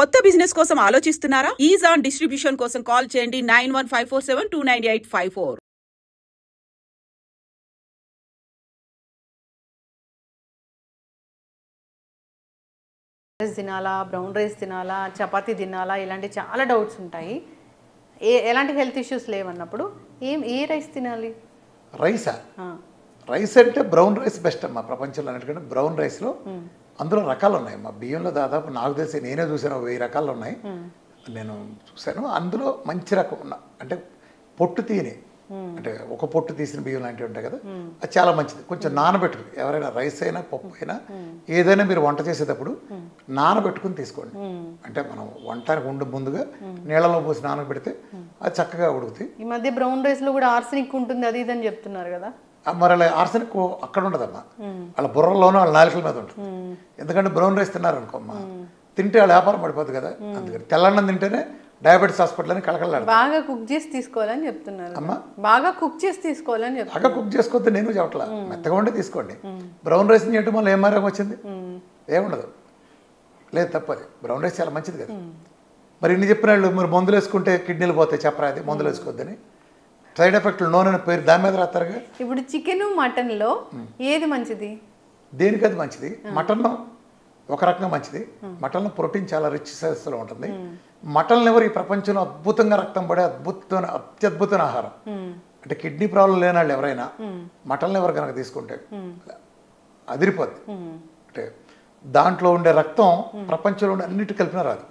కొత్త బిజినెస్ కోసం ఆలోచిస్తున్నారా? ఈజ్ ఆన్ డిస్ట్రిబ్యూషన్ కోసం కాల్ చేయండి 9154729854. రైస్ తినాలా, బ్రౌన్ రైస్ తినాలా, చపాతీ తినాలా, ఇలాంటి చాలా డౌట్స్ ఉంటాయి. ఎలాంటి హెల్త్ ఇష్యూస్ లేవన్నప్పుడు ఏ రైస్ తినాలి? రైసా? రైస్ అంటే బ్రౌన్ రైస్ బెస్ట్ అమ్మా ప్రపంచంలో. అన్నిటికంటే బ్రౌన్ రైస్లో అందులో రకాలు ఉన్నాయి అమ్మా. బియ్యంలో దాదాపు నాకు తెలిసి నేనే చూసాను 1000 రకాలు ఉన్నాయి, నేను చూశాను. అందులో మంచి రకం అంటే పొట్టు తీయని, అంటే ఒక పొట్టు తీసిన బియ్యం లాంటివి ఉంటాయి కదా, అది చాలా మంచిది. కొంచెం నానబెట్టుకుని, ఎవరైనా రైస్ అయినా పప్పు అయినా ఏదైనా మీరు వంట చేసేటప్పుడు నానబెట్టుకుని తీసుకోండి. అంటే మనం వంటకు ఉండి ముందుగా నీళ్ళలో పోసి నానబెడితే అది చక్కగా ఉడుకుతాయి. ఈ మధ్య బ్రౌన్ రైస్లో కూడా ఆర్సెనిక్ ఉంటుంది, అది ఇదని చెప్తున్నారు కదా. మరి అలా ఆర్సెనిక్ అక్కడ ఉండదమ్మా, వాళ్ళ బుర్రలోనూ వాళ్ళ నాలుకల మీద ఉంటుంది. ఎందుకంటే బ్రౌన్ రైస్ తిన్నారనుకోమ్మా, తింటే వాళ్ళ వ్యాపారం పడిపోతుంది కదా. అందుకని తెల్లన్నం తింటేనే డయాబెటీస్ హాస్పిటల్ అని కలకలాడు. బాగా కుక్ చేసి తీసుకోవాలని చెప్తున్నారు అమ్మా. బాగా కుక్ చేసి తీసుకోవాలని చెప్తారు. బాగా కుక్ చేసుకోవద్దు నేను చెప్పట్లా, మెత్తగా ఉండి తీసుకోండి. బ్రౌన్ రైస్ చేయటం వల్ల ఏం ఆరోగ్యం వచ్చింది? ఏముండదు. లేదు, తప్పది. బ్రౌన్ రైస్ చాలా మంచిది కదా. మరి ఇన్ని చెప్పిన వాళ్ళు మరి మందులు వేసుకుంటే కిడ్నీలు పోతాయి చెప్పరా, అది మందులు వేసుకోవద్దని. సైడ్ ఎఫెక్ట్లు నూనె పేరు దాని మీద రాస్తారుగా. ఇప్పుడు చికెన్ మటన్లో ఏది మంచిది? దేనికి అది మంచిది? మటన్ ఒక రకంగా మంచిది. మటన్లో ప్రోటీన్ చాలా రిచ్ సైజెస్లో ఉంటుంది. మటన్ లివర్ ఈ ప్రపంచంలో అద్భుతంగా రక్తం పడే అత్యద్భుతమైన ఆహారం. అంటే కిడ్నీ ప్రాబ్లం లేని వాళ్ళు ఎవరైనా మటన్ లివర్ కనుక తీసుకుంటే అదిరిపోద్ది. అంటే దాంట్లో ఉండే రక్తం ప్రపంచంలో ఉండే అన్నిటి కలిపిన రాదు.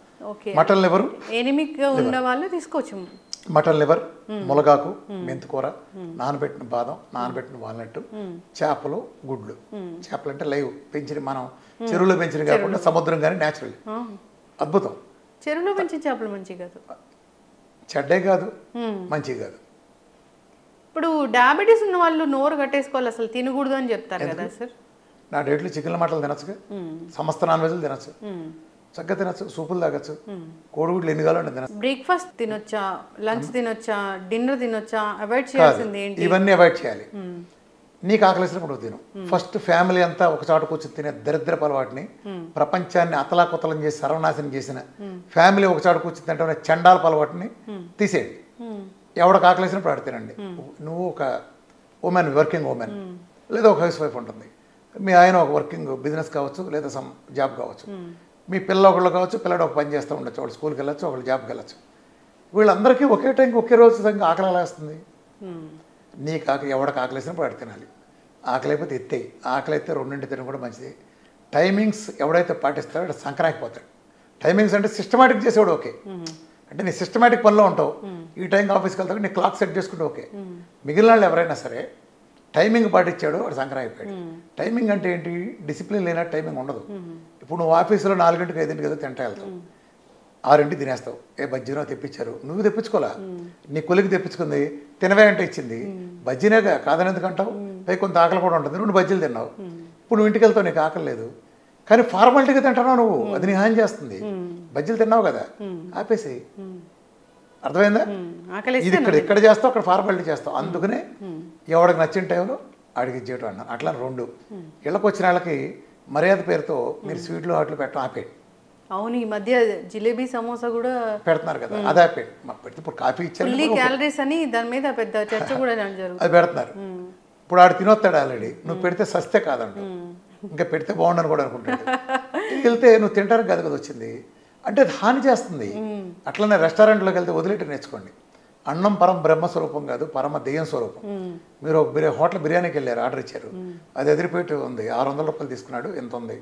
మటన్ లివర్ ఎనిమిక్ ఉన్న వాళ్ళు తీసుకోవచ్చు. మటన్ లివర్, ములగాకు, మెంతికూర, నానబెట్టిన బాదం, నానబెట్టిన వాల్నట్, చేపలు, గుడ్లు. చేపలు అంటే లైవ్ పెంచిన, మనం చెరువులో పెంచిన కాకుండా సముద్రం కానీ న్యాచురల్. అద్భుతం. చెరువులో పెంచిన చేపలు మంచి కాదు, చెడ్డే కాదు, మంచి కాదు. ఇప్పుడు డయాబెటీస్ ఉన్న వాళ్ళు నోరు కట్టేసుకోవాలి, అసలు తినకూడదు అని చెప్తారు కదా సార్. నా డేట్లో చికెన్ మటన్లు తినచ్చుగా, సమస్త నాన్ వెజ్లు తినచ్చు, చక్కగా తినచ్చు, సూపులు తాగచ్చు, కోడిగుడ్లు ఎన్ని కావాలంటే తినచ్చు. బ్రేక్ఫాస్ట్ తినొచ్చా, లంచ్ తినొచ్చా, డిన్నర్ తినొచ్చా? అవాయిడ్ చేయాల్సింది ఏంటి? ఇవన్నీ అవాయిడ్ చేయాలి. నీకు ఆకలిసినప్పుడు తిను. ఫస్ట్ ఫ్యామిలీ అంతా ఒక చోట కూర్చొని తినే దరిద్రపు అలవాటుని, ప్రపంచాన్ని అతలాకుతలం చేసి సర్వనాశనం చేసిన ఫ్యామిలీ ఒక చోట కూర్చొని తింటే చండాలపు అలవాటుని తీసేయండి. ఎవడికి ఆకలిసినప్పుడు ఆడ తినండి. నువ్వు ఒక ఉమెన్, వర్కింగ్ ఉమెన్, లేదా ఒక హౌస్ వైఫ్ ఉంటుంది, మీ ఆయన ఒక వర్కింగ్ బిజినెస్ కావచ్చు, లేదా సమ్ జాబ్ కావచ్చు, మీ పిల్ల ఒకళ్ళు కావచ్చు, పిల్లడు ఒక పని చేస్తూ ఉండొచ్చు, ఒకళ్ళు స్కూల్కి వెళ్ళచ్చు, ఒకళ్ళు జాబ్కి వెళ్ళచ్చు. వీళ్ళందరికీ ఒకే టైంకి ఒకే రోజు విధంగా ఆకలి ఎలా వస్తుంది? నీకు ఎవడికి ఆకలిసినప్పుడు అడిగి తినాలి. ఆకలి అయిపోతే ఎత్తేయి. ఆకలి అయితే 2 తినడం కూడా మంచిది. టైమింగ్స్ ఎవడైతే పాటిస్తాడో అక్కడ సంక్రాంతిపోతాడు. టైమింగ్స్ అంటే సిస్టమేటిక్ చేసేవాడు ఓకే, అంటే నీ సిస్టమేటిక్ పనిలో ఉంటావు, ఈ టైంకి ఆఫీస్కి వెళ్తావు, నీ క్లాక్ సెట్ చేసుకుంటే ఓకే. మిగిలిన వాళ్ళు ఎవరైనా సరే టైమింగ్ పాటించాడు, వాడు సంక్రాంతి అయిపోయాడు. టైమింగ్ అంటే ఏంటి? డిసిప్లిన్ లేనట్టు టైమింగ్ ఉండదు. ఇప్పుడు నువ్వు ఆఫీసులో 4 గంటలకు 5 కదా తింటా వెళ్తావు, 6 తినేస్తావు. ఏ బజ్జీనో తెప్పించారు, నువ్వు తెప్పించుకోలే, నీ కొలికి తెప్పించుకుంది, తినవే అంటే ఇచ్చింది, బజ్జీనే కాదని ఎందుకంటావు? పై కొంత ఆకలి కూడా ఉంటుంది, 2 బజ్జీలు తిన్నావు. ఇప్పుడు నువ్వు ఇంటికి వెళ్తావు, నీకు ఆకలి లేదు, కానీ ఫార్మాలిటీగా తింటున్నావు నువ్వు, అది నీ హాని చేస్తుంది. బజ్జీలు తిన్నావు కదా, ఆపేసి. అర్థమైందా? ఇది ఇక్కడ చేస్తావు, అక్కడ ఫార్మాలిటీ చేస్తావు. అందుకనే ఎవడికి నచ్చిన టైంలో అడిగి ఇచ్చేయటం అన్నాను. అట్లా 2 ఇళ్ళకి వచ్చిన వాళ్ళకి మర్యాద పేరుతో మీరు స్వీట్లు హాట్లు పెట్టడం ఆపేయండి. అవును, ఈ మధ్య జిలేబీ సమోసా కూడా పెడుతున్నారు కదా, అది ఆపేయండి. పెడితే ఇప్పుడు కాఫీ ఇచ్చారు, క్యాలరీస్ అని దాని మీద పెద్ద చర్చ కూడా జరుగుతుంది, అది పెడుతున్నారు. ఇప్పుడు ఆడు తినొస్తాడు ఆల్రెడీ, నువ్వు పెడితే సస్తే కాదంట, ఇంకా పెడితే బాగుండని కూడా అనుకుంటాడు. వెళ్తే నువ్వు తింటానికి కదా కదా వచ్చింది అంటే అది హాని చేస్తుంది. అట్లనే రెస్టారెంట్లోకి వెళ్తే వదిలేట నేర్చుకోండి. అన్నం పరమ బ్రహ్మస్వరూపం కాదు, పరమ దెయ్యం స్వరూపం. మీరు ఒక హోటల్ బిర్యానీకి వెళ్ళారు, ఆర్డర్ ఇచ్చారు, అది ఎదిరిపోయి ఉంది, 600 రూపాయలు తీసుకున్నాడు, ఎంత ఉంది,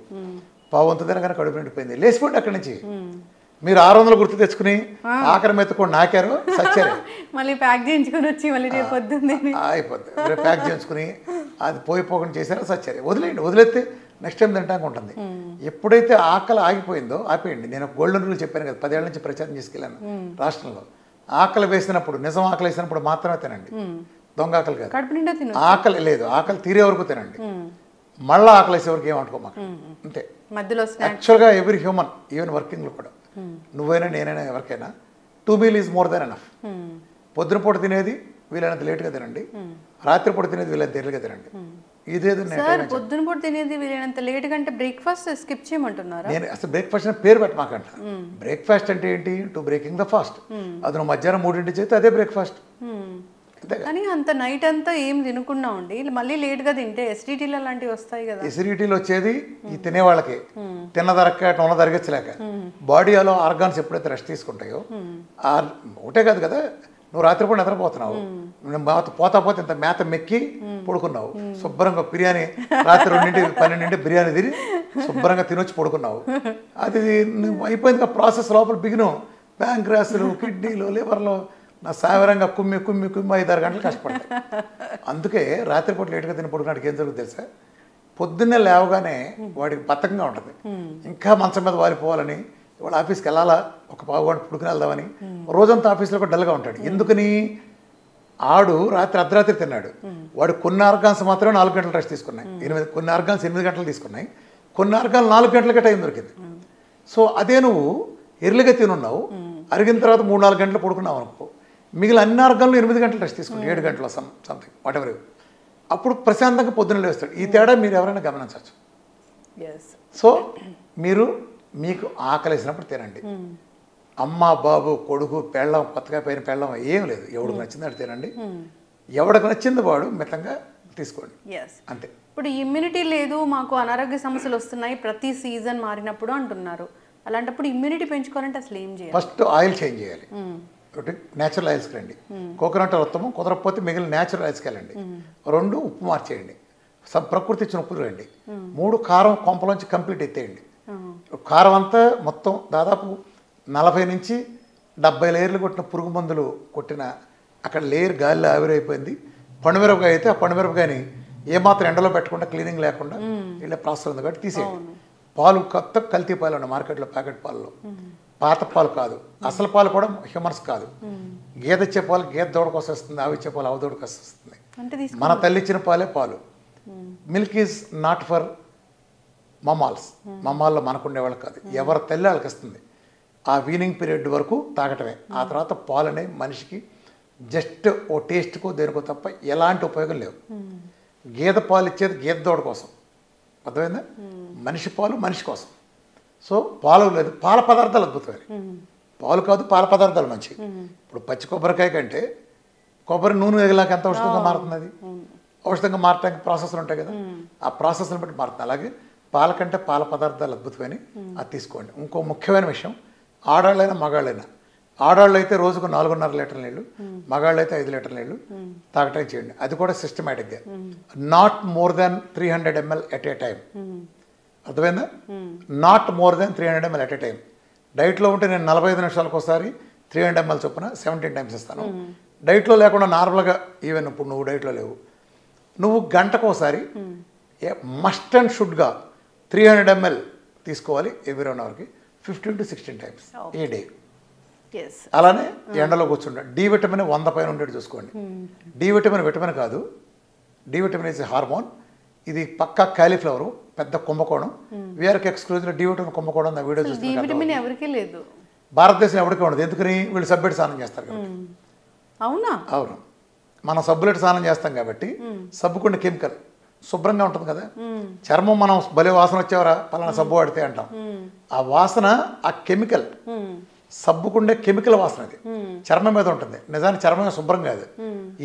పావంత తినగానే కడుపు నిండిపోయింది, లేచిపోండి అక్కడి నుంచి. మీరు 600 గుర్తు తెచ్చుకుని ఆఖరి మెత్తుకొని నాకారు, సచ్చారు, మళ్ళీ ప్యాక్ చేయించుకుని వచ్చి మళ్ళీ రేపు అయిపోద్ది, రేపు ప్యాక్ చేయించుకుని అది పోయిపోకుండా చేశారో సచ్చారు. వదిలేయండి, వదిలేస్తే నెక్స్ట్ టైం తింటానికి ఉంటుంది. ఎప్పుడైతే ఆకలి ఆగిపోయిందో ఆపేయండి. నేను గోల్డెన్ రూల్ చెప్పాను కదా, 10 ఏళ్ల నుంచి ప్రచారం చేసుకెళ్ళాను రాష్ట్రంలో. ఆకలి వేసినప్పుడు, నిజం ఆకలి వేసినప్పుడు మాత్రమే తినండి, దొంగ ఆకలి కాదు. ఆకలి లేదు, ఆకలి తీరే వరకు తినండి, మళ్ళీ ఆకలి వేసే వరకు ఏమంటుకోమాక, అంతే. యాక్చువల్గా ఎవ్రీ హ్యూమన్, ఈవెన్ వర్కింగ్లో కూడా, నువ్వైనా నేనైనా ఎవరికైనా 2 meal is more than enough. పొద్దున పూట తినేది వీలైనంత లేట్గా తినండి, రాత్రిపూట తినేది వీలైనంత ఎర్లీగా తినండి. ఇదేదో సార్ పొద్దున పూట తినేది వీలైనంత లేట్ కంటే బ్రేక్ఫాస్ట్ స్కిప్ చేయమంటున్నారా? నేను అసలు బ్రేక్ఫాస్ట్ అని పేరు పెట్టమాకంట. బ్రేక్ఫాస్ట్ అంటే ఏంటి? To breaking the fast. అది నువ్వు మధ్యాహ్నం 3 చేస్తే అదే బ్రేక్ఫాస్ట్. కానీ అంత నైట్ అంతా ఏం తినకుండా ఉండి మళ్ళీ లేట్గా తింటే ఎస్డిటీలు అలాంటివి వస్తాయి కదా. ఎసిడిటీలు వచ్చేది ఈ తినేవాళ్ళకి, తిన్నదరక్క టొన్న తరగచ్చలేక. బాడీలో ఆర్గాన్స్ ఎప్పుడైతే రెస్ట్ తీసుకుంటాయో ఒకటే కాదు కదా, నువ్వు రాత్రిపూట నిద్రపోతున్నావు, పోతా పోతే ఇంత మేత మెక్కి పడుకున్నావు, శుభ్రంగా బిర్యానీ రాత్రి 2-12 బిర్యానీ తిని శుభ్రంగా తినొచ్చి పడుకున్నావు. అది అయిపోయింది ప్రాసెస్. లోపల బిగిను ప్యాంక్రాస్లు, కిడ్నీలు, లివర్లో నా సావరంగా కుమ్మి 5-6 గంటలు కష్టపడతాయి. అందుకే రాత్రిపూట లేటుగా తిని పడుకున్నాడికి ఏం జరుగుతుంది తెలుసా? పొద్దున్నే లేవగానే వాడికి బద్ధకంగా ఉంటుంది, ఇంకా మంచం మీద వాలిపోవాలని, ఇవాళ ఆఫీస్కి వెళ్ళాలా, ఒక పావుగంట పుడుకుని వెళ్దామని. రోజంతా ఆఫీస్లో కూడా డల్గా ఉంటాడు. ఎందుకని? ఆడు అర్ధరాత్రి తిన్నాడు. వాడు కొన్ని ఆర్గాన్స్ మాత్రమే 4 గంటలు రెస్ట్ తీసుకున్నాయి, కొన్ని ఆర్గాన్స్ 8 గంటలు తీసుకున్నాయి, కొన్ని ఆర్గాన్స్ 4 గంటలకే టైం దొరికింది. సో అదే నువ్వు ఎర్లీగా తినున్నావు, అరిగిన తర్వాత 3-4 గంటలు పడుకున్నావు అనుకో, మిగిలిన అన్ని ఆర్గాన్లు 8 గంటలు రెస్ట్ తీసుకుని 7 గంటల సంథింగ్ వాట్ ఎవర్. అప్పుడు ప్రశాంతంగా పొద్దున్న లేస్తాడు. ఈ తేడా మీరు ఎవరైనా గమనించవచ్చు. సో మీరు మీకు ఆకలేసినప్పుడు తినండి. అమ్మ, బాబు, కొడుకు, పెళ్ళం, కొత్తగా పైన పెళ్ళం ఏం లేదు, ఎవడికి నచ్చింది తినండి, ఎవడికి నచ్చింది వాడు మితంగా తీసుకోండి, అంతే. ఇప్పుడు ఇమ్యూనిటీ లేదు, మాకు అనారోగ్య సమస్యలు వస్తున్నాయి ప్రతి సీజన్ మారినప్పుడు అంటున్నారు. అలాంటప్పుడు ఇమ్యూనిటీ పెంచుకోవాలంటే అసలు ఏం చేయాలి? ఫస్ట్ ఆయిల్ చేంజ్ చేయాలి. ఒకటి న్యాచురల్ ఆయిల్స్కి రండి, కోకోనట్ ఉత్తమం, కుదరకపోతే మిగిలిన న్యాచురల్ ఆయిల్స్కి వెళ్ళండి. 2 ఉప్పు మార్చేయండి, ప్రకృతి ఇచ్చిన ఉప్పు రండి. 3 కారం కొంపలోంచి కంప్లీట్ ఎత్తేయండి. కారం అంతా మొత్తం దాదాపు 40 నుంచి 70 లేయర్లు కొట్టిన పురుగు మందులు కొట్టిన అక్కడ లేయర్ గాలిలో ఆవిరైపోయింది. పండుమిరపకాయ అయితే ఆ పండుమిరపకాయని ఏమాత్రం ఎండలో పెట్టకుండా, క్లీనింగ్ లేకుండా ఇలా ప్రాసెస్ ఉంది కాబట్టి తీసేయండి. పాలు కొత్త కల్తీ పాలు ఉన్నాయి మార్కెట్లో, ప్యాకెట్ పాలలో, పాత పాలు కాదు, అసలు పాలు కూడా హ్యూమన్స్ కాదు. గేదె ఇచ్చే పాలు గేదె దూడ కోసం వస్తుంది, ఆవు ఇచ్చే పాలు ఆవు దూడ కోసం వస్తుంది. మన తల్లి ఇచ్చిన పాలే పాలు. మిల్క్ ఈజ్ నాట్ ఫర్ మమాల్స్, మమాల్లో మనకుండే వాళ్ళు కాదు, ఎవరి తల్లి వాళ్ళకి ఇస్తుంది. ఆ వీనింగ్ పీరియడ్ వరకు తాగటమే. ఆ తర్వాత పాలు అనేవి మనిషికి జస్ట్ ఓ టేస్ట్కో దేనికో తప్ప ఎలాంటి ఉపయోగం లేవు. గేదె పాలు ఇచ్చేది గేదె దూడ కోసం, అర్థమైందా? మనిషి పాలు మనిషి కోసం. సో పాలు లేదు, పాల పదార్థాలు అద్భుతమైన, పాలు కాదు పాల పదార్థాలు మంచి. ఇప్పుడు పచ్చి కొబ్బరికాయ కంటే కొబ్బరి నూనె ఎగలాక ఎంత ఔషధంగా మారుతుంది, అది ఔషధంగా మారటానికి ప్రాసెస్లు ఉంటాయి కదా, ఆ ప్రాసెస్ని బట్టి మారుతుంది. అలాగే పాల కంటే పాల పదార్థాలు అద్భుతమైన, అది తీసుకోండి. ఇంకో ముఖ్యమైన విషయం, ఆడాళ్ళైనా మగాళ్ళైనా, ఆడాళ్ళు అయితే రోజుకు 4.5 లీటర్ల నీళ్ళు, మగాళ్ళు అయితే 5 లీటర్ల నీళ్ళు తాగటం చేయండి. అది కూడా సిస్టమేటిక్గా, not more than 300 ml at a time. అర్థమైందా? Not more than 300 ml at a time. డైట్లో ఉంటే నేను 45 నిమిషాలకు ఒకసారి 300 ml చొప్పున 17 టైమ్స్ ఇస్తాను. డైట్లో లేకుండా నార్మల్గా, ఈవెన్ ఇప్పుడు నువ్వు డైట్లో లేవు, నువ్వు గంటకు ఒకసారి మస్ట్ అండ్ షుడ్గా 300 ml తీసుకోవాలి every 1 అవర్కి, 15 to 16 times A day. అలానే ఎండలో కూర్చుంటా. డి విటమిన్ 100 పైన ఉండేది చూసుకోండి. డి విటమిన్ విటమిన్ కాదు, డి విటమిన్ ఇస్ హార్మోన్. ఇది పక్కా కాలీఫ్లవర్, పెద్ద కుంభకోణం. వీఆర్కి ఎక్స్క్లూజివ్ డి విటమిన్ కుంభకోణం నా వీడియో చూస్తే ఎవరికీ లేదు, భారతదేశం ఎవరికీ ఉండదు. ఎందుకని? వీళ్ళు సబ్బెట్టి స్నానం చేస్తారు కాబట్టి. అవునా? అవును, మనం సబ్బులెట్టి స్నానం చేస్తాం కాబట్టి సబ్బుకున్న కెమికల్ శుభ్రంగా ఉంటుంది కదా. చర్మం మనం భలే వాసన వచ్చేవరా పలానా సబ్బు వాడితే అంటాం. ఆ వాసన, ఆ కెమికల్, సబ్బుకుండే కెమికల్ వాసన అది చర్మం మీద ఉంటుంది. నిజానికి చర్మం శుభ్రం కాదు.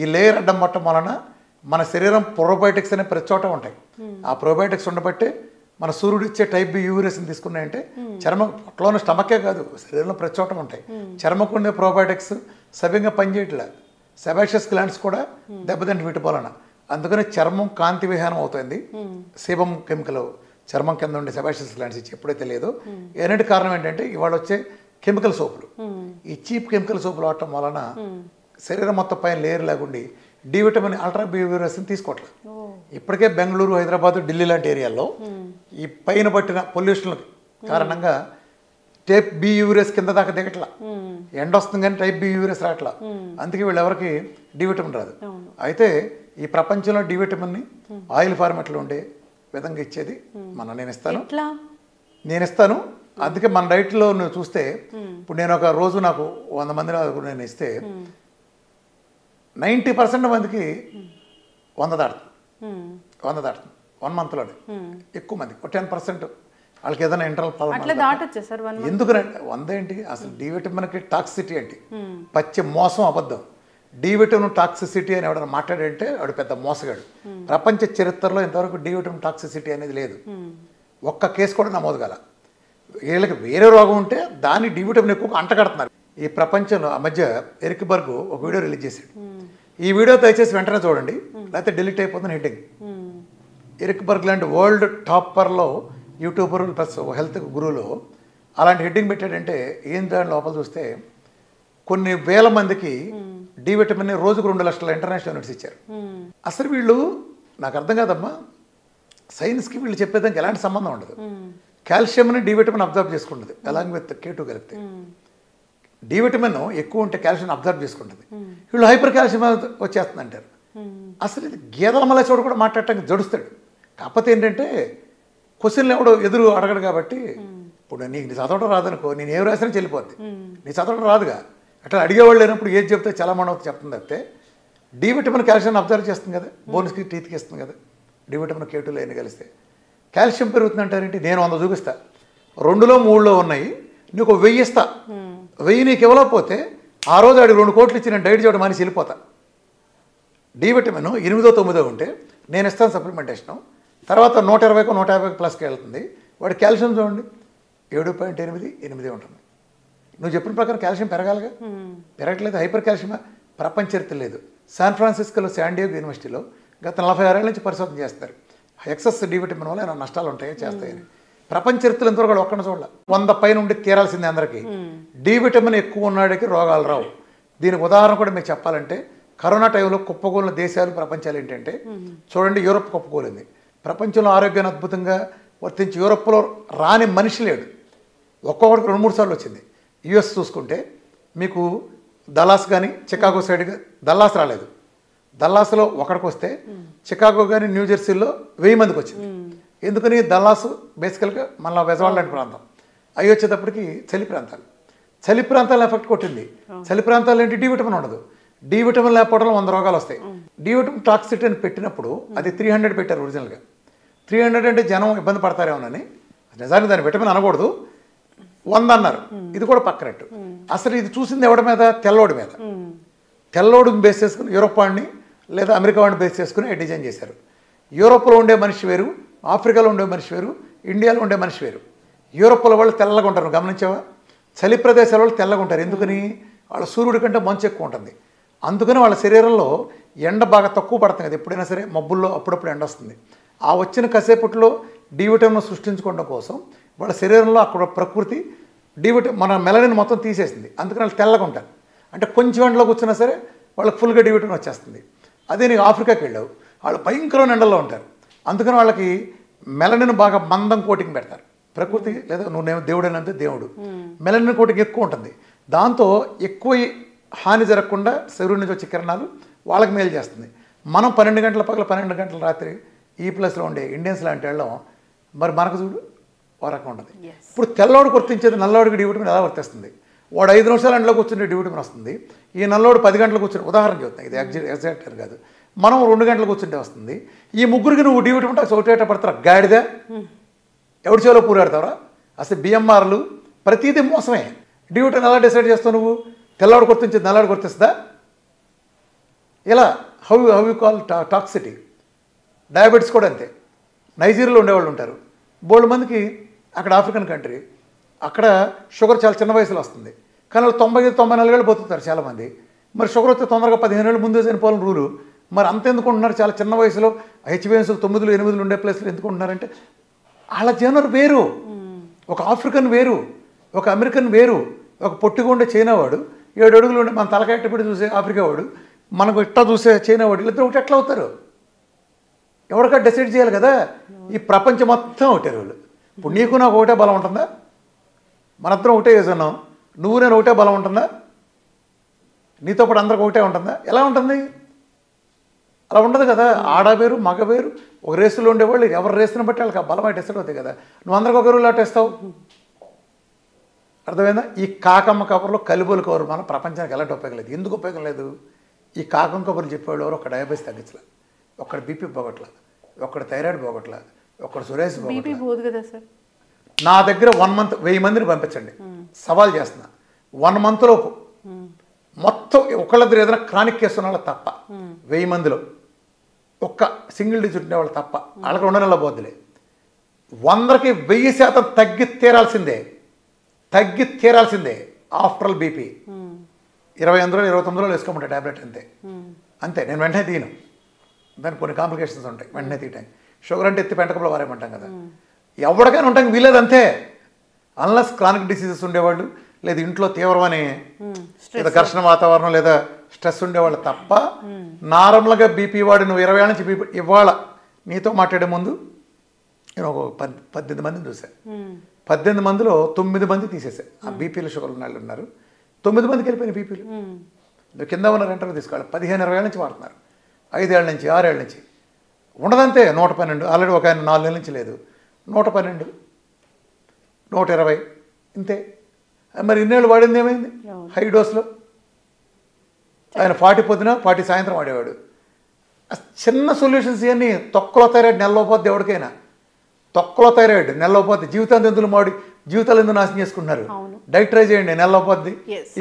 ఈ లేయర్ అడ్డం పట్టడం వలన మన శరీరం ప్రోబయోటిక్స్ అనే ప్రతి చోట ఉంటాయి. ఆ ప్రోబయోటిక్స్ ఉండబట్టే మన సూర్యుడు ఇచ్చే టైప్ బి యూరియాస్ని తీసుకున్నాయంటే చర్మం పొట్టలోని స్టమకే కాదు, శరీరంలో ప్రతి చోట ఉంటాయి. చర్మకుండే ప్రోబయోటిక్స్ సవ్యంగా పనిచేయట్లే. సెబాషియస్ గ్లాండ్స్ కూడా దెబ్బతింటి వీటి వలన. అందుకని చర్మం కాంతి విహీనం అవుతుంది. సేబం కెమికల్ చర్మం కింద ఉండే సెబాషియస్ గ్లాండ్స్ ఇచ్చి ఎప్పుడైతే లేదో, ఏనాటి కారణం ఏంటంటే ఇవాళ వచ్చే కెమికల్ సోపులు, ఈ చీప్ కెమికల్ సోపులు వాడటం వలన శరీరం మొత్తం పైన లేయర్ లాగుండి డి విటమిన్ అల్ట్రా బి-యూరియస్ని తీసుకోవట్లేదు. ఇప్పటికే బెంగళూరు, హైదరాబాద్, ఢిల్లీ లాంటి ఏరియాల్లో ఈ పైన పట్టిన పొల్యూషన్ కారణంగా టైప్ బి యూరియస్ కింద దాకా దిగట్లా. ఎండ వస్తుంది కానీ టైప్ బి యూరియస్ రావట్లా. అందుకే వీళ్ళు ఎవరికి డి విటమిన్ రాదు. అయితే ఈ ప్రపంచంలో డి విటమిన్ని ఆయిల్ ఫార్మాట్లో ఉండే విధంగా ఇచ్చేది నేను ఇస్తాను. అందుకే మన డైట్లో నువ్వు చూస్తే, ఇప్పుడు నేను ఒక రోజు నాకు 100 మంది నేను ఇస్తే 90% మందికి 100 దాడుతుంది. 100 దాటుతుంది 1 మంత్లోనే. ఎక్కువ మంది 10% వాళ్ళకి ఏదైనా ఇంటర్నల్ అట్లా ప్రాబ్లం. దాటొచ్చా సార్ 1 మంత్? ఎందుకునంటే 100 ఏంటి అసలు డి విటమిన్కి టాక్సిసిటీ ఏంటి, పచ్చి మోసం అబద్ధం. డి విటమిన్ టాక్సిసిటీ అని ఎవడన్నా మాట్లాడంటే వాడు పెద్ద మోసగాడు. ప్రపంచ చరిత్రలో ఇంతవరకు డి విటమిన్ టాక్సిసిటీ అనేది లేదు, ఒక్క కేసు కూడా నమోదు కాల. వీళ్ళకి వేరే రోగం ఉంటే దాన్ని డి విటమిన్ ఎక్కువగా అంటగడుతున్నారు. ఈ ప్రపంచంలో ఆ మధ్య ఎరిక్ బర్గ్ ఒక వీడియో రిలీజ్ చేశాడు. ఈ వీడియో దయచేసి వెంటనే చూడండి, లేకపోతే డిలీట్ అయిపోతుంది హెడ్డింగ్. ఎరిక్ బర్గ్ లాంటి వరల్డ్ టాపర్లో యూట్యూబర్ ప్లస్ హెల్త్ గురువులో అలాంటి హెడ్డింగ్ పెట్టాడంటే ఏం దాని లోపల చూస్తే కొన్ని వేల మందికి డి విటమిన్ రోజుకు 2 లక్షల ఇంటర్నేషనల్ యూనిట్స్ ఇచ్చారు. అసలు వీళ్ళు నాకు అర్థం కాదమ్మా, సైన్స్కి వీళ్ళు చెప్పేదానికి ఎలాంటి సంబంధం ఉండదు. కాల్షియంని డి విటమిన్ అబ్జర్వ్ చేసుకుంటుంది అలాంగ్ విత్ K2 కలిపితే. డి విటమిన్ ఎక్కువ ఉంటే కాల్షియం అబ్జర్వ్ చేసుకుంటుంది, వీళ్ళు హైపర్ కాల్షియం వచ్చేస్తుంది అంటారు. అసలు ఇది గేదెల మళ్ళీ చోట కూడా మాట్లాడటానికి జడుస్తాడు. కాకపోతే ఏంటంటే క్వశ్చన్లు ఎవడో ఎదురు అడగడు కాబట్టి. ఇప్పుడు నీకు నీ చదవడం రాదనుకో, నేను ఏం రాసినా చెల్లిపోద్ది. నీ చదవడం రాదుగా, అట్లా అడిగేవాళ్ళు లేనప్పుడు ఏది చెప్తే చాలా మనవుతుంది చెప్తుంది తప్పితే. డి విటమిన్ కాల్షియం అబ్జర్వ్ చేస్తుంది కదా, బోన్స్కి టీత్కి ఇస్తుంది కదా. డి విటమిన్ K2 అయినా కలిస్తే కాల్షియం పెరుగుతుంది అంటారేంటి? నేను 100 చూపిస్తా, 2లో 3లో ఉన్నాయి, నీకు 1000 ఇస్తా. 1000 నీకు ఇవ్వలేకపోతే ఆ రోజు ఆడికి 2 కోట్లు ఇచ్చి నేను డైట్ చేయడం మానేసి వెళ్ళిపోతా. డి విటమిన్ 8, 9 ఉంటే నేను ఇస్తాను సప్లిమెంటేషను. తర్వాత 120కు 150 ప్లస్కి వెళ్తుంది. వాడి కాల్షియం చూడండి 7.8, 8 ఉంటుంది. నువ్వు చెప్పిన ప్రకారం కాల్షియం పెరగాలిగా, పెరగట్లేదు. హైపర్ కాల్షియం ప్రపంచ చరిత్ర లేదు. శాన్ ఫ్రాన్సిస్కోలో శాండియాగో యూనివర్సిటీలో గత 46 ఏళ్ళ నుంచి పరిశోధన చేస్తారు. ఎక్సెస్ డి విటమిన్ వల్ల ఏమైనా నష్టాలు ఉంటాయో చేస్తాయని. ప్రపంచ చరిత్రలో ఎంతవరకు ఒక్కడిని చూడాలి. 100 పైన ఉండి తీరాల్సిందే అందరికీ. డి విటమిన్ ఎక్కువ ఉన్నాడికి రోగాలు రావు. దీనికి ఉదాహరణ కూడా మీకు చెప్పాలంటే కరోనా టైంలో కుప్పకూలిన దేశాలు ప్రపంచాలు ఏంటంటే చూడండి, యూరోప్ కుప్పకూలింది. ప్రపంచంలో ఆరోగ్యాన్ని అద్భుతంగా వర్తించి యూరోప్లో రాని మనిషి లేడు. ఒక్కొక్కడికి 2-3 సార్లు వచ్చింది. యుఎస్ చూసుకుంటే మీకు దల్లాస్ కానీ చికాగో సైడ్గా దల్లాస్ రాలేదు. దల్లాస్లో ఒకడికి వస్తే చికాగో కానీ న్యూజెర్సీలో 1000 మందికి వచ్చింది. ఎందుకని? దల్లాసు బేసికల్గా మన బెజవాడ లాంటి ప్రాంతం, అవి వచ్చేటప్పటికి చలి ప్రాంతాలు. చలి ప్రాంతాలు ఎఫెక్ట్ కొట్టింది. చలి ప్రాంతాలు ఏంటి? డి విటమిన్ ఉండదు. డి విటమిన్ లేకపోవడం 100 రోగాలు వస్తాయి. డి విటమిన్ టాక్సిటీ అని పెట్టినప్పుడు అది 300 పెట్టారు ఒరిజినల్గా. 300 అంటే జనం ఇబ్బంది పడతారేమోనని, నిజానికి దాని విటమిన్ అనకూడదు, 100 అన్నారు. ఇది కూడా పక్కనట్టు. అసలు ఇది చూసింది ఎవడి మీద? తెల్లోడి మీద. తెల్లోడిని బేస్ చేసుకుని యూరోప్ వాడిని లేదా అమెరికా వాడిని బేస్ చేసుకుని డిజైన్ చేశారు. యూరోప్లో ఉండే మనిషి వేరు, ఆఫ్రికాలో ఉండే మనిషి వేరు, ఇండియాలో ఉండే మనిషి వేరు. యూరోప్లో వాళ్ళు తెల్లగా ఉంటారు, గమనించావా? చలి ప్రదేశాల వాళ్ళు తెల్లగా ఉంటారు. ఎందుకని? వాళ్ళ సూర్యుడి కంటే మంచు ఎక్కువ ఉంటుంది. అందుకని వాళ్ళ శరీరంలో ఎండ బాగా తక్కువ పడుతుంది కదా. ఎప్పుడైనా సరే మబ్బుల్లో అప్పుడప్పుడు ఎండ వస్తుంది. ఆ వచ్చిన కాసేపట్లో డి విటమిన్ సృష్టించుకోవడం కోసం వాళ్ళ శరీరంలో అక్కడ ప్రకృతి డి విటమిన్ మన మెలనిన్ మొత్తం తీసేసింది. అందుకని వాళ్ళు తెల్లగా ఉంటారు. అంటే కొంచెం ఎండలో కూర్చున్నా సరే వాళ్ళకి ఫుల్గా డి విటమిన్ వచ్చేస్తుంది. అదే నీకు ఆఫ్రికాకి వెళ్ళావు, వాళ్ళు భయంకరమైన ఎండల్లో ఉంటారు. అందుకని వాళ్ళకి మెలనిన్ బాగా మందం కోటింగ్ పెడతారు. ప్రకృతి లేదా నువ్వు దేవుడు అంటే దేవుడు మెలనిన్ కోటింగ్ ఎక్కువ ఉంటుంది. దాంతో ఎక్కువ హాని జరగకుండా శరీరం నుంచి వచ్చే కిరణాలు వాళ్ళకి మేలు చేస్తుంది. మనం 12 గంటల పగల 12 గంటల రాత్రి ఈ ప్లస్లో ఉండే ఇండియన్స్ లాంటి వాళ్ళం మరి మనకు చూడు ఓ రకం ఉంటుంది. ఇప్పుడు తెల్లవాడు గుర్తించేది నల్లవాడికి డి విటమిన్ ఎలా వర్తిస్తుంది? వాడు 5 నిమిషాలు ఎండలో కూర్చుంటే డి విటమిన్ వస్తుంది. ఈ నల్లవాడు 10 గంటలు కూర్చుని, ఉదాహరణ చెప్తాను, ఇది ఎగ్జాక్ట్ కాదు, మనం 2 గంటలు కూర్చుంటే వస్తుంది. ఈ ముగ్గురికి నువ్వు డి విటమిన్ టాక్స్ ఒకటేట పడతారా? గాడిదా ఎవడి చేలో పూరాడతావరా? అసలు బిఎంఆర్లు ప్రతిదీ మోసమే. డి విటమిన్ ఎలా డిసైడ్ చేస్తావు నువ్వు? తెల్లవాడు గుర్తించేది నల్లవాడు గుర్తిస్తుందా? ఇలా how you call toxicity. Diabetes కూడా అంతే. నైజీరియాలో ఉండేవాళ్ళు ఉంటారు బోల్డ్ మందికి, అక్కడ ఆఫ్రికన్ కంట్రీ, అక్కడ షుగర్ చాలా చిన్న వయసులో వస్తుంది. కానీ వాళ్ళు 90-94 ఏళ్ళు బతుకుతారు చాలామంది. మరి షుగర్ వస్తే తొందరగా 15 ఏళ్ళు ముందే చనిపోవాలని రూలు. మరి అంత ఎందుకు ఉంటున్నారు? చాలా చిన్న వయసులో హెచ్బిఎన్స్లు 9, 8 ఉండే ప్లేస్లో ఎందుకు ఉంటున్నారంటే వాళ్ళ జనరు వేరు. ఒక ఆఫ్రికన్ వేరు, ఒక అమెరికన్ వేరు, ఒక పొట్టిగా ఉండే చైనా వాడు, 7 అడుగులు ఉండే మన తలకాయ పెట్టి చూసే ఆఫ్రికా వాడు, మనకు ఇట్టా చూసే చైనా వాడు, వీళ్ళిద్దరు ఒకటి ఎట్లా అవుతారు? ఎవరికా డిసైడ్ చేయాలి కదా. ఈ ప్రపంచం మొత్తం ఒకటే వాళ్ళు. ఇప్పుడు నీకు నాకు ఒకటే బలం ఉంటుందా? మనందరం ఒకటే వేసున్నాం, నువ్వు నేను ఒకటే బలం ఉంటుందా? నీతో పాటు అందరికి ఒకటే ఉంటుందా? ఎలా ఉంటుంది? అలా ఉండదు కదా. ఆడ వేరు, మగ వేరు. ఒక రేసులో ఉండేవాళ్ళు ఎవరి రేసుని బట్టి వాళ్ళకి ఆ బలం డిసైడ్ అవుతాయి కదా. నువ్వు అందరికి ఒక రూల్ అట్టేస్తావు. అర్థమైందా? ఈ కాకమ్మ కబుర్లో కలిబోలు కబురు మన ప్రపంచానికి ఎలాంటి ఉపయోగం లేదు. ఎందుకు ఉపయోగం లేదు? ఈ కాకమ్మ కబుర్లు చెప్పేవాళ్ళు ఎవరు ఒక డయాబెటీస్ తగ్గించలేదు, ఒక్కడ బీపీ పోగొట్టలేదు, ఒక్కడు థైరాయిడ్ పోగొట్ల, ఒక్కడు సురేష్ బీపీ పోగొట్ల. పోదు కదా సార్. నా దగ్గర 1 మంత్ 1000 మందిని పంపించండి, సవాల్ చేస్తున్నా. 1 మంత్లోపు మొత్తం ఒకళ్ళిద్దరు ఏదైనా క్రానిక్ కేసు ఉన్న వాళ్ళు తప్ప 1000 మందిలో ఒక్క సింగిల్ డిజిట్ ఉండే వాళ్ళు తప్ప వాళ్ళకి 2 నెలల పోద్దులే. 100కి 1000% తగ్గి తీరాల్సిందే, తగ్గి తీరాల్సిందే. ఆఫ్టర్ ఆల్ బీపీ 28 రోజులు 29 రోజులు వేసుకోమంటే ట్యాబ్లెట్ అంతే అంతే. నేను వెంటనే తీయను, దానికి కొన్ని కాంప్లికేషన్స్ ఉంటాయి, వెంటనే తీయటానికి. షుగర్ అంటే ఎత్తి పెంటకప్పుడు వారేమంటాం కదా, ఎవరికైనా ఉంటాం వీలేదు అంతే. అన్లెస్ క్రానిక్ డిసీజెస్ ఉండేవాళ్ళు, లేదా ఇంట్లో తీవ్రమని లేదా ఘర్షణ వాతావరణం లేదా స్ట్రెస్ ఉండేవాళ్ళు తప్ప నార్మల్గా బీపీ వాడు నువ్వు 20 ఏళ్ళ నుంచి బీపీ. ఇవాళ నీతో మాట్లాడే ముందు నేను ఒక 18 మందిని చూశాను. 18 మందిలో 9 మంది తీసేసాను. ఆ బీపీలు షుగర్ ఉన్న వాళ్ళు ఉన్నారు, 9 మందికి వెళ్ళిపోయిన బీపీలు. నువ్వు కింద ఉన్న ఇంటర్వ్యూ తీసుకోవాలి, 15-20 ఏళ్ళ నుంచి వాడుతున్నారు, 5 ఏళ్ళ నుంచి 6 ఏళ్ళ నుంచి ఉండదంతే. 112 ఆల్రెడీ ఒక ఆయన 4 నెలల నుంచి లేదు, 112 120 ఇంతే. మరి ఇన్నేళ్ళు వాడింది ఏమైంది? హై డోస్లో ఆయన 40 పొద్దున 40 సాయంత్రం వాడేవాడు. చిన్న సొల్యూషన్స్ ఇవన్నీ. తొక్కలో థైరాయిడ్ నెలలో పోద్ది, ఎవరికైనా తొక్కలో థైరాయిడ్ నెలలో పోద్ది. జీవితాంతం ఎందుకు మాడి జీవితాలు ఎందుకు నాశనం చేసుకుంటున్నారు? డైట్ ట్రై చేయండి, నెలలో పోద్ది.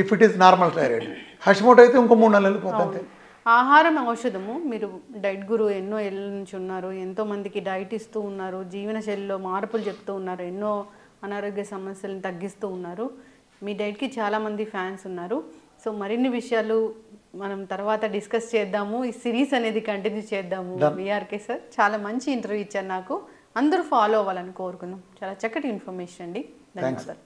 If it is normal thyroid. Hashimoto అయితే ఇంకో 3 నెలలు పోద్ది అంతే. ఆహారం ఔషధము. మీరు డైట్ గురు ఎన్నో ఏళ్ళ నుంచి ఉన్నారు, ఎంతోమందికి డైట్ ఇస్తూ ఉన్నారు, జీవనశైలిలో మార్పులు చెప్తూ ఉన్నారు, ఎన్నో అనారోగ్య సమస్యలను తగ్గిస్తూ ఉన్నారు. మీ డైట్కి చాలామంది ఫ్యాన్స్ ఉన్నారు. సో మరిన్ని విషయాలు మనం తర్వాత డిస్కస్ చేద్దాము. ఈ సిరీస్ అనేది కంటిన్యూ చేద్దాము. విఆర్కే సార్ చాలా మంచి ఇంటర్వ్యూ ఇచ్చారు నాకు. అందరూ ఫాలో అవ్వాలని కోరుకున్నాం. చాలా చక్కటి ఇన్ఫర్మేషన్ అండి. ధన్యవాదాలు.